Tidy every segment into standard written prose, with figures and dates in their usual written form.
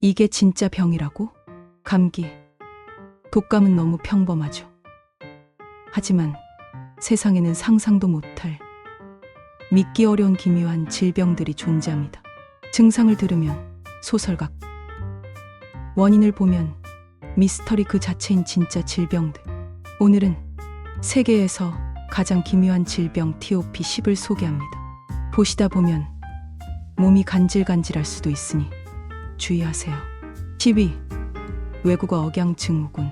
이게 진짜 병이라고? 감기, 독감은 너무 평범하죠. 하지만 세상에는 상상도 못할 믿기 어려운 기묘한 질병들이 존재합니다. 증상을 들으면 소설 같고 원인을 보면 미스터리 그 자체인 진짜 질병들. 오늘은 세계에서 가장 기묘한 질병 TOP10을 소개합니다. 보시다 보면 몸이 간질간질할 수도 있으니 주의하세요. 10위, 외국어 억양 증후군.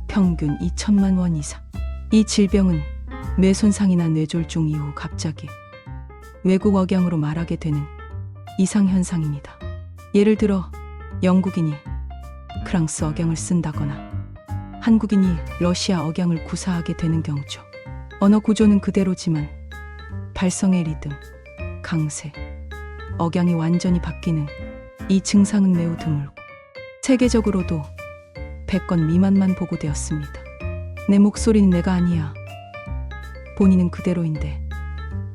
평균 2천만 원 이상. 이 질병은 뇌 손상이나 뇌졸중 이후 갑자기 외국 억양으로 말하게 되는 이상현상입니다. 예를 들어 영국인이 프랑스 억양을 쓴다거나 한국인이 러시아 억양을 구사하게 되는 경우죠. 언어 구조는 그대로지만 발성의 리듬, 강세, 억양이 완전히 바뀌는 이 증상은 매우 드물고 세계적으로도 100건 미만만 보고되었습니다. 내 목소리는 내가 아니야. 본인은 그대로인데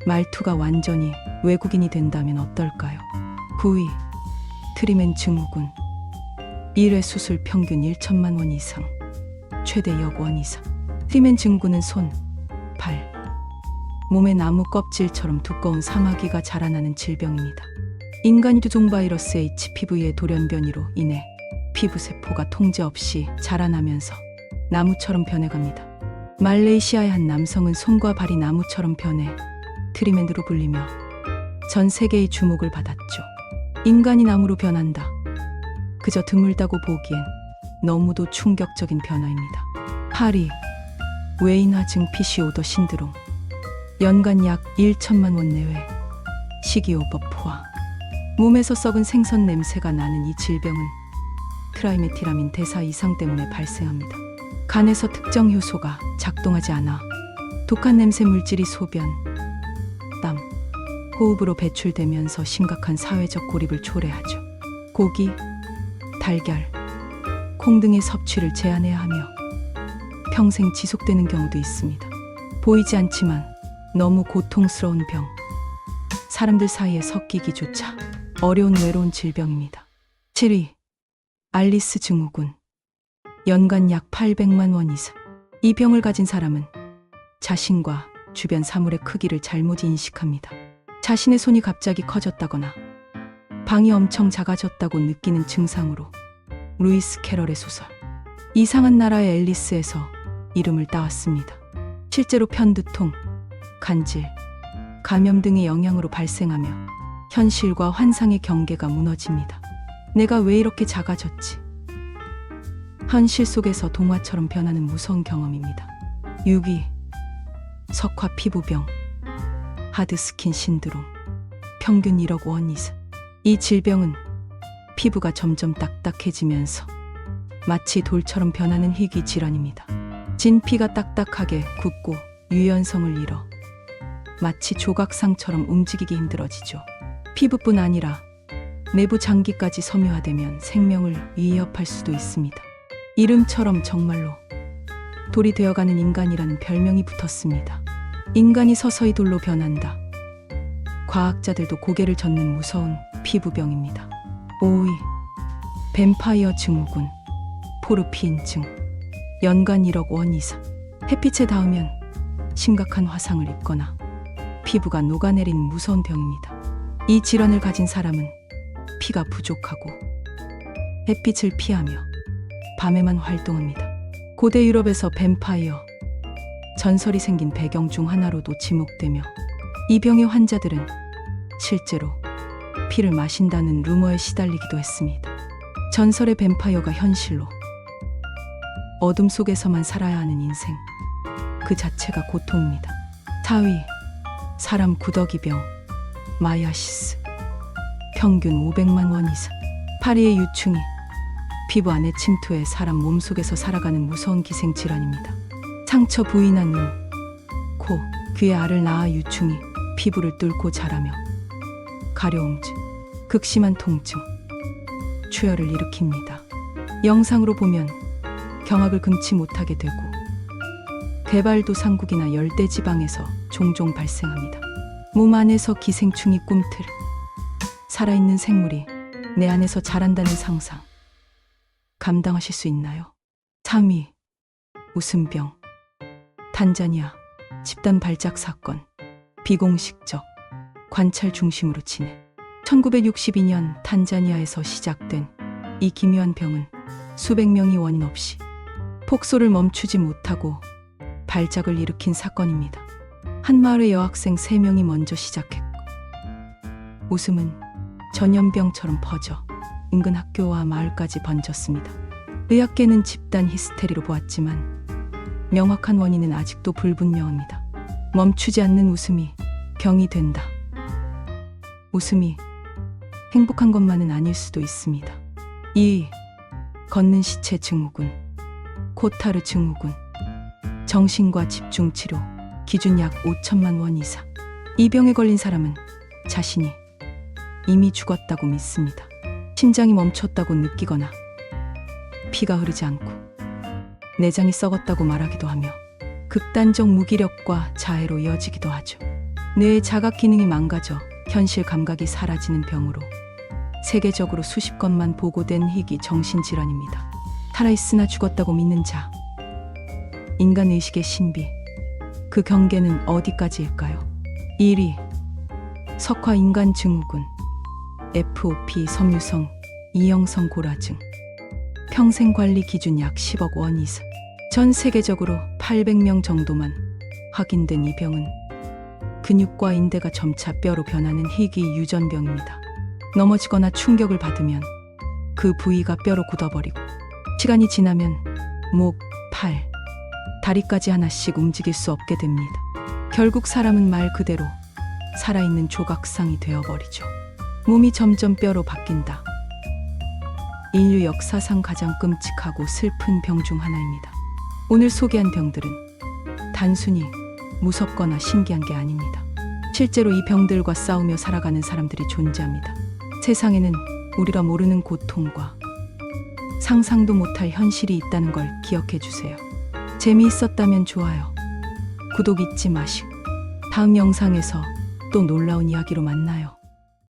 말투가 완전히 외국인이 된다면 어떨까요? 9위, 트리맨 증후군. 1회 수술 평균 1천만 원 이상, 최대 역 원 이상. 트리맨 증후군은 손, 발, 몸에 나무 껍질처럼 두꺼운 사마귀가 자라나는 질병입니다. 인간이 두종 바이러스 HPV의 돌연변이로 인해 피부세포가 통제 없이 자라나면서 나무처럼 변해갑니다. 말레이시아의 한 남성은 손과 발이 나무처럼 변해 트리맨으로 불리며 전 세계의 주목을 받았죠. 인간이 나무로 변한다. 그저 드물다고 보기엔 너무도 충격적인 변화입니다. 8위, 웨인화증 PCOD 신드롬. 연간 약 1천만 원 내외 식이요법 포화. 몸에서 썩은 생선 냄새가 나는 이 질병은 트라이메티라민 대사 이상 때문에 발생합니다. 간에서 특정 효소가 작동하지 않아 독한 냄새 물질이 소변, 땀, 호흡으로 배출되면서 심각한 사회적 고립을 초래하죠. 고기, 달걀, 콩 등의 섭취를 제한해야 하며 평생 지속되는 경우도 있습니다. 보이지 않지만 너무 고통스러운 병. 사람들 사이에 섞이기조차 어려운 외로운 질병입니다. 7위, 알리스 증후군. 연간 약 800만 원 이상. 이 병을 가진 사람은 자신과 주변 사물의 크기를 잘못 인식합니다. 자신의 손이 갑자기 커졌다거나 방이 엄청 작아졌다고 느끼는 증상으로 루이스 캐럴의 소설 이상한 나라의 앨리스에서 이름을 따왔습니다. 실제로 편두통, 간질, 감염 등의 영향으로 발생하며 현실과 환상의 경계가 무너집니다. 내가 왜 이렇게 작아졌지? 현실 속에서 동화처럼 변하는 무서운 경험입니다. 6위, 석화 피부병, 하드스킨 신드롬. 평균 1억 원 이상. 이 질병은 피부가 점점 딱딱해지면서 마치 돌처럼 변하는 희귀 질환입니다. 진피가 딱딱하게 굳고 유연성을 잃어 마치 조각상처럼 움직이기 힘들어지죠. 피부뿐 아니라 내부 장기까지 섬유화되면 생명을 위협할 수도 있습니다. 이름처럼 정말로 돌이 되어가는 인간이라는 별명이 붙었습니다. 인간이 서서히 돌로 변한다. 과학자들도 고개를 젓는 무서운 피부병입니다. 5위, 뱀파이어 증후군, 포르피인증. 연간 1억 원 이상. 햇빛에 닿으면 심각한 화상을 입거나 피부가 녹아내리는 무서운 병입니다. 이 질환을 가진 사람은 피가 부족하고 햇빛을 피하며 밤에만 활동합니다. 고대 유럽에서 뱀파이어 전설이 생긴 배경 중 하나로도 지목되며 이 병의 환자들은 실제로 피를 마신다는 루머에 시달리기도 했습니다. 전설의 뱀파이어가 현실로 어둠 속에서만 살아야 하는 인생, 그 자체가 고통입니다. 4위, 사람 구더기병, 마이아시스. 평균 500만 원 이상. 파리의 유충이 피부 안에 침투해 사람 몸속에서 살아가는 무서운 기생질환입니다. 상처 부위나 눈, 코, 귀의 알을 낳아 유충이 피부를 뚫고 자라며 가려움증, 극심한 통증, 출혈을 일으킵니다. 영상으로 보면 경악을 금치 못하게 되고 개발도 상국이나 열대지방에서 종종 발생합니다. 몸 안에서 기생충이 꿈틀, 살아있는 생물이 내 안에서 자란다는 상상. 감당하실 수 있나요? 3위. 웃음병. 탄자니아 집단 발작 사건. 비공식적 관찰 중심으로 진행. 1962년 탄자니아에서 시작된 이 기묘한 병은 수백 명이 원인 없이 폭소를 멈추지 못하고 발작을 일으킨 사건입니다. 한 마을의 여학생 3명이 먼저 시작했고 웃음은 전염병처럼 퍼져 인근 학교와 마을까지 번졌습니다. 의학계는 집단 히스테리로 보았지만 명확한 원인은 아직도 불분명합니다. 멈추지 않는 웃음이 병이 된다. 웃음이 행복한 것만은 아닐 수도 있습니다. 2. 걷는 시체 증후군. 코타르 증후군. 정신과 집중치료 기준 약 5천만 원 이상. 이 병에 걸린 사람은 자신이 이미 죽었다고 믿습니다. 심장이 멈췄다고 느끼거나 피가 흐르지 않고 내장이 썩었다고 말하기도 하며 극단적 무기력과 자해로 이어지기도 하죠. 뇌의 자각 기능이 망가져 현실 감각이 사라지는 병으로 세계적으로 수십 건만 보고된 희귀 정신질환입니다. 살아있으나 죽었다고 믿는 자. 인간 의식의 신비. 그 경계는 어디까지일까요? 1위. 석화인간 증후군. FOP 섬유성 이형성 고라증. 평생관리 기준 약 10억 원 이상. 전 세계적으로 800명 정도만 확인된 이 병은 근육과 인대가 점차 뼈로 변하는 희귀 유전병입니다. 넘어지거나 충격을 받으면 그 부위가 뼈로 굳어버리고 시간이 지나면 목, 팔, 다리까지 하나씩 움직일 수 없게 됩니다. 결국 사람은 말 그대로 살아있는 조각상이 되어버리죠. 몸이 점점 뼈로 바뀐다. 인류 역사상 가장 끔찍하고 슬픈 병 중 하나입니다. 오늘 소개한 병들은 단순히 무섭거나 신기한 게 아닙니다. 실제로 이 병들과 싸우며 살아가는 사람들이 존재합니다. 세상에는 우리가 모르는 고통과 상상도 못할 현실이 있다는 걸 기억해 주세요. 재미있었다면 좋아요. 구독 잊지 마시고 다음 영상에서 또 놀라운 이야기로 만나요.